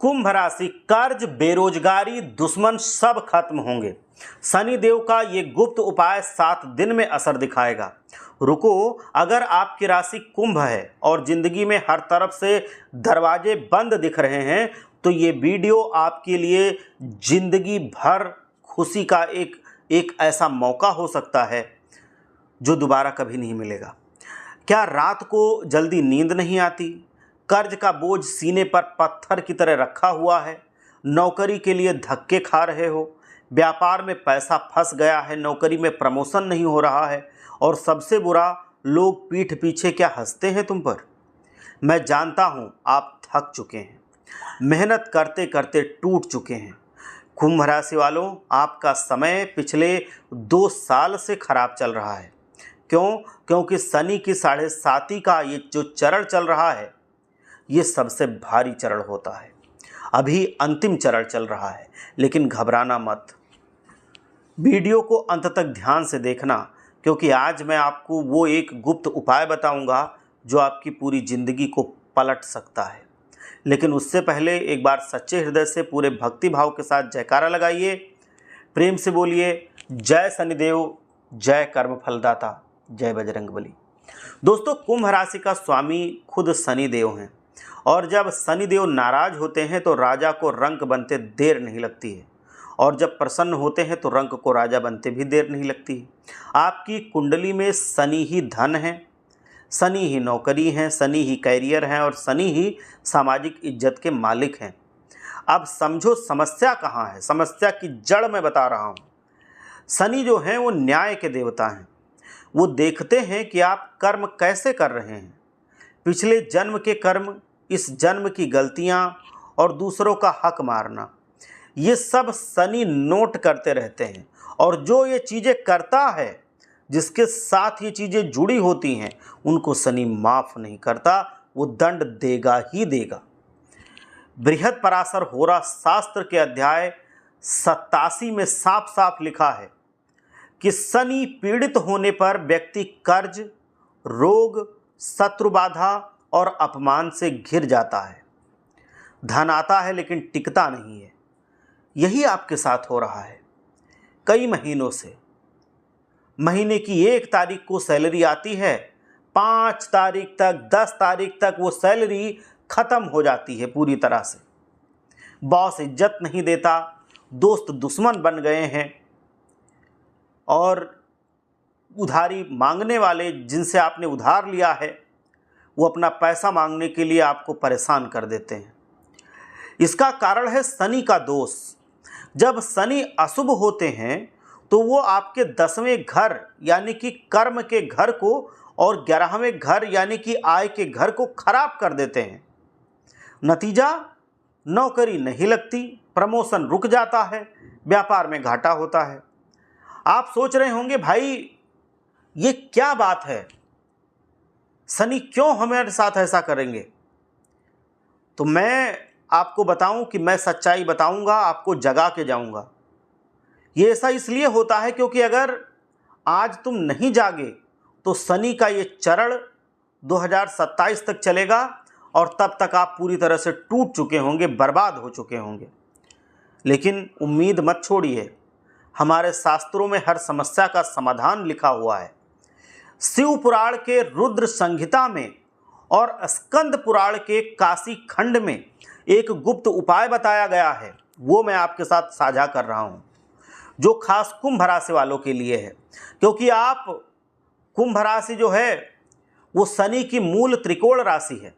कुंभ राशि, कर्ज, बेरोजगारी, दुश्मन सब खत्म होंगे। शनि देव का ये गुप्त उपाय 7 दिन में असर दिखाएगा। रुको, अगर आपकी राशि कुंभ है और जिंदगी में हर तरफ से दरवाजे बंद दिख रहे हैं तो ये वीडियो आपके लिए जिंदगी भर खुशी का एक ऐसा मौका हो सकता है जो दोबारा कभी नहीं मिलेगा। क्या रात को जल्दी नींद नहीं आती? कर्ज का बोझ सीने पर पत्थर की तरह रखा हुआ है? नौकरी के लिए धक्के खा रहे हो? व्यापार में पैसा फंस गया है? नौकरी में प्रमोशन नहीं हो रहा है? और सबसे बुरा, लोग पीठ पीछे क्या हंसते हैं तुम पर। मैं जानता हूँ आप थक चुके हैं, मेहनत करते करते टूट चुके हैं। कुंभ राशि वालों, आपका समय पिछले 2 साल से खराब चल रहा है। क्यों? क्योंकि शनि की 7.5 का ये जो चरण चल रहा है ये सबसे भारी चरण होता है। अभी अंतिम चरण चल रहा है, लेकिन घबराना मत। वीडियो को अंत तक ध्यान से देखना, क्योंकि आज मैं आपको वो एक गुप्त उपाय बताऊंगा जो आपकी पूरी ज़िंदगी को पलट सकता है। लेकिन उससे पहले एक बार सच्चे हृदय से पूरे भक्ति भाव के साथ जयकारा लगाइए, प्रेम से बोलिए, जय शनिदेव, जय कर्म फलदाता, जय बजरंगबली। दोस्तों, कुंभ राशि का स्वामी खुद शनिदेव हैं और जब शनिदेव नाराज होते हैं तो राजा को रंक बनते देर नहीं लगती है, और जब प्रसन्न होते हैं तो रंक को राजा बनते भी देर नहीं लगती है। आपकी कुंडली में शनि ही धन है, शनि ही नौकरी है, शनि ही कैरियर है और शनि ही सामाजिक इज्जत के मालिक हैं। अब समझो समस्या कहाँ है। समस्या की जड़ मैं बता रहा हूँ। शनि जो हैं वो न्याय के देवता हैं। वो देखते हैं कि आप कर्म कैसे कर रहे हैं, पिछले जन्म के कर्म, इस जन्म की गलतियां और दूसरों का हक मारना, ये सब शनि नोट करते रहते हैं। और जो ये चीज़ें करता है, जिसके साथ ये चीज़ें जुड़ी होती हैं, उनको शनि माफ़ नहीं करता, वो दंड देगा ही देगा। बृहद पराशर होरा शास्त्र के अध्याय 87 में साफ साफ लिखा है कि शनि पीड़ित होने पर व्यक्ति कर्ज, रोग, शत्रु बाधा और अपमान से घिर जाता है। धन आता है लेकिन टिकता नहीं है। यही आपके साथ हो रहा है कई महीनों से। महीने की 1 तारीख को सैलरी आती है, 5 तारीख तक, 10 तारीख तक वो सैलरी खत्म हो जाती है पूरी तरह से। बॉस इज्जत नहीं देता, दोस्त दुश्मन बन गए हैं और उधारी मांगने वाले जिनसे आपने उधार लिया है वो अपना पैसा मांगने के लिए आपको परेशान कर देते हैं। इसका कारण है शनि का दोष। जब शनि अशुभ होते हैं तो वो आपके 10वें घर यानी कि कर्म के घर को और 11वें घर यानी कि आय के घर को खराब कर देते हैं। नतीजा, नौकरी नहीं लगती, प्रमोशन रुक जाता है, व्यापार में घाटा होता है। आप सोच रहे होंगे, भाई ये क्या बात है, शनि क्यों हमारे साथ ऐसा करेंगे? तो मैं आपको बताऊं कि मैं सच्चाई बताऊंगा, आपको जगा के जाऊंगा। ये ऐसा इसलिए होता है क्योंकि अगर आज तुम नहीं जागे तो शनि का ये चरण 2027 तक चलेगा और तब तक आप पूरी तरह से टूट चुके होंगे, बर्बाद हो चुके होंगे। लेकिन उम्मीद मत छोड़िए, हमारे शास्त्रों में हर समस्या का समाधान लिखा हुआ है। शिव पुराण के रुद्र संहिता में और स्कंद पुराण के काशी खंड में एक गुप्त उपाय बताया गया है, वो मैं आपके साथ साझा कर रहा हूँ, जो खास कुंभ राशि वालों के लिए है। क्योंकि आप कुंभ राशि जो है वो शनि की मूल त्रिकोण राशि है।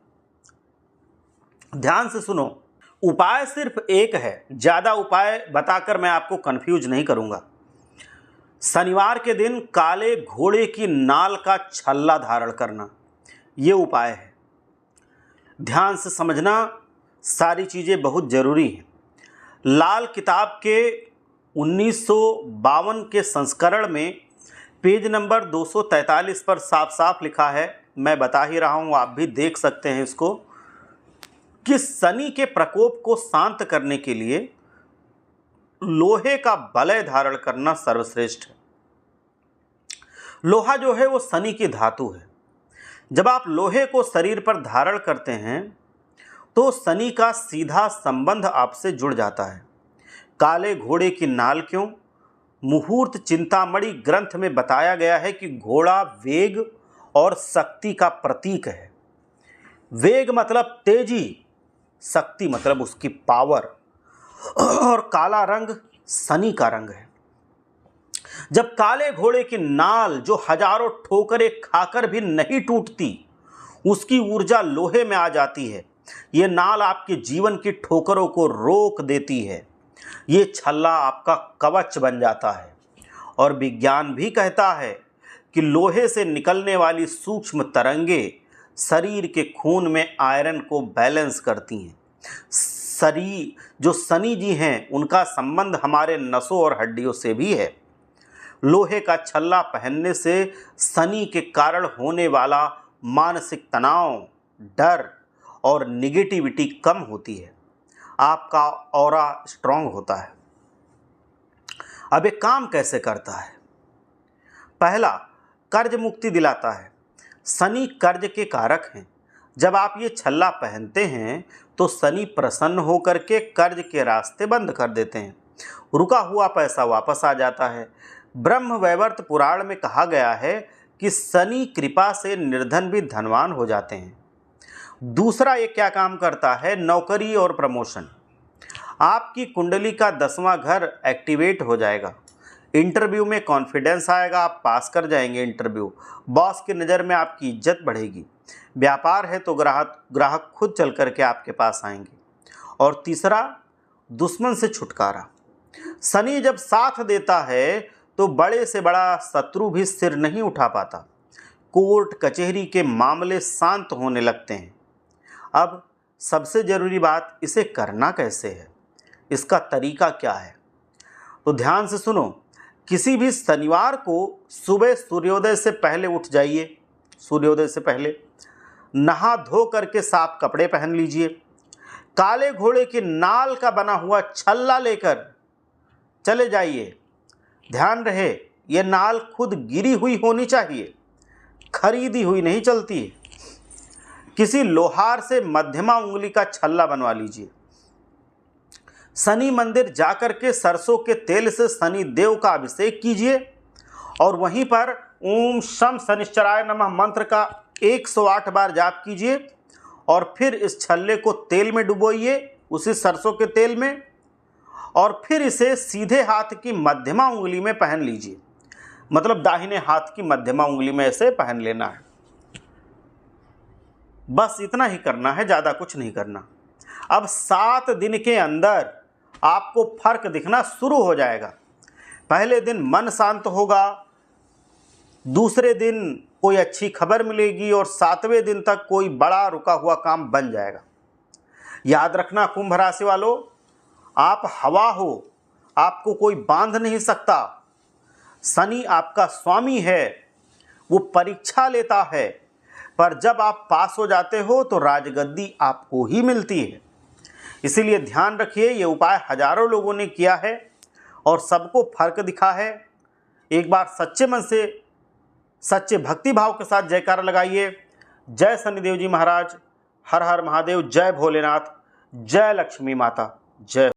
ध्यान से सुनो, उपाय सिर्फ एक है, ज़्यादा उपाय बताकर मैं आपको कंफ्यूज नहीं करूँगा। शनिवार के दिन काले घोड़े की नाल का छल्ला धारण करना, ये उपाय है। ध्यान से समझना, सारी चीज़ें बहुत ज़रूरी हैं। लाल किताब के 1952 के संस्करण में पेज नंबर 243 पर साफ साफ लिखा है, मैं बता ही रहा हूँ, आप भी देख सकते हैं इसको, कि शनि के प्रकोप को शांत करने के लिए लोहे का वलय धारण करना सर्वश्रेष्ठ है। लोहा जो है वो शनि की धातु है। जब आप लोहे को शरीर पर धारण करते हैं तो शनि का सीधा संबंध आपसे जुड़ जाता है। काले घोड़े की नाल क्यों? मुहूर्त चिंतामणि ग्रंथ में बताया गया है कि घोड़ा वेग और शक्ति का प्रतीक है। वेग मतलब तेजी, शक्ति मतलब उसकी पावर, और काला रंग शनि का रंग है। जब काले घोड़े की नाल, जो हजारों ठोकरें खाकर भी नहीं टूटती, उसकी ऊर्जा लोहे में आ जाती है, ये नाल आपके जीवन की ठोकरों को रोक देती है। ये छल्ला आपका कवच बन जाता है। और विज्ञान भी कहता है कि लोहे से निकलने वाली सूक्ष्म तरंगे शरीर के खून में आयरन को बैलेंस करती हैं। जो शनि जी हैं, उनका संबंध हमारे नसों और हड्डियों से भी है। लोहे का छल्ला पहनने से शनि के कारण होने वाला मानसिक तनाव, डर और निगेटिविटी कम होती है। आपका ऑरा स्ट्रांग होता है। अब ये काम कैसे करता है? पहला, कर्ज मुक्ति दिलाता है। शनि कर्ज के कारक हैं। जब आप ये छल्ला पहनते हैं तो शनि प्रसन्न होकर के कर्ज के रास्ते बंद कर देते हैं। रुका हुआ पैसा वापस आ जाता है। ब्रह्मवैवर्त पुराण में कहा गया है कि शनि कृपा से निर्धन भी धनवान हो जाते हैं। दूसरा, ये क्या काम करता है? नौकरी और प्रमोशन। आपकी कुंडली का 10वां घर एक्टिवेट हो जाएगा। इंटरव्यू में कॉन्फिडेंस आएगा, आप पास कर जाएंगे इंटरव्यू। बॉस की नज़र में आपकी इज्जत बढ़ेगी। व्यापार है तो ग्राहक खुद चल करके आपके पास आएंगे। और तीसरा, दुश्मन से छुटकारा। शनि जब साथ देता है तो बड़े से बड़ा शत्रु भी सिर नहीं उठा पाता। कोर्ट कचहरी के मामले शांत होने लगते हैं। अब सबसे ज़रूरी बात, इसे करना कैसे है? इसका तरीका क्या है? तो ध्यान से सुनो। किसी भी शनिवार को सुबह सूर्योदय से पहले उठ जाइए। सूर्योदय से पहले नहा धो करके साफ कपड़े पहन लीजिए। काले घोड़े की नाल का बना हुआ छल्ला लेकर चले जाइए। ध्यान रहे, ये नाल खुद गिरी हुई होनी चाहिए, खरीदी हुई नहीं चलती है। किसी लोहार से मध्यमा उंगली का छल्ला बनवा लीजिए। शनि मंदिर जाकर के सरसों के तेल से शनि देव का अभिषेक कीजिए और वहीं पर ओम शम शनिश्चराय नमः मंत्र का 108 बार जाप कीजिए और फिर इस छल्ले को तेल में डुबोइए, उसी सरसों के तेल में, और फिर इसे सीधे हाथ की मध्यमा उंगली में पहन लीजिए। मतलब दाहिने हाथ की मध्यमा उंगली में ऐसे पहन लेना है। बस इतना ही करना है, ज़्यादा कुछ नहीं करना। अब 7 दिन के अंदर आपको फर्क दिखना शुरू हो जाएगा। पहले दिन मन शांत होगा, दूसरे दिन कोई अच्छी खबर मिलेगी और 7वें दिन तक कोई बड़ा रुका हुआ काम बन जाएगा। याद रखना कुंभ राशि वालों, आप हवा हो, आपको कोई बांध नहीं सकता। शनि आपका स्वामी है, वो परीक्षा लेता है, पर जब आप पास हो जाते हो तो राजगद्दी आपको ही मिलती है। इसीलिए ध्यान रखिए, ये उपाय हजारों लोगों ने किया है और सबको फर्क दिखा है। एक बार सच्चे मन से, सच्चे भक्ति भाव के साथ जयकारा लगाइए। जय शनिदेव जी महाराज, हर हर महादेव, जय भोलेनाथ, जय लक्ष्मी माता, जय।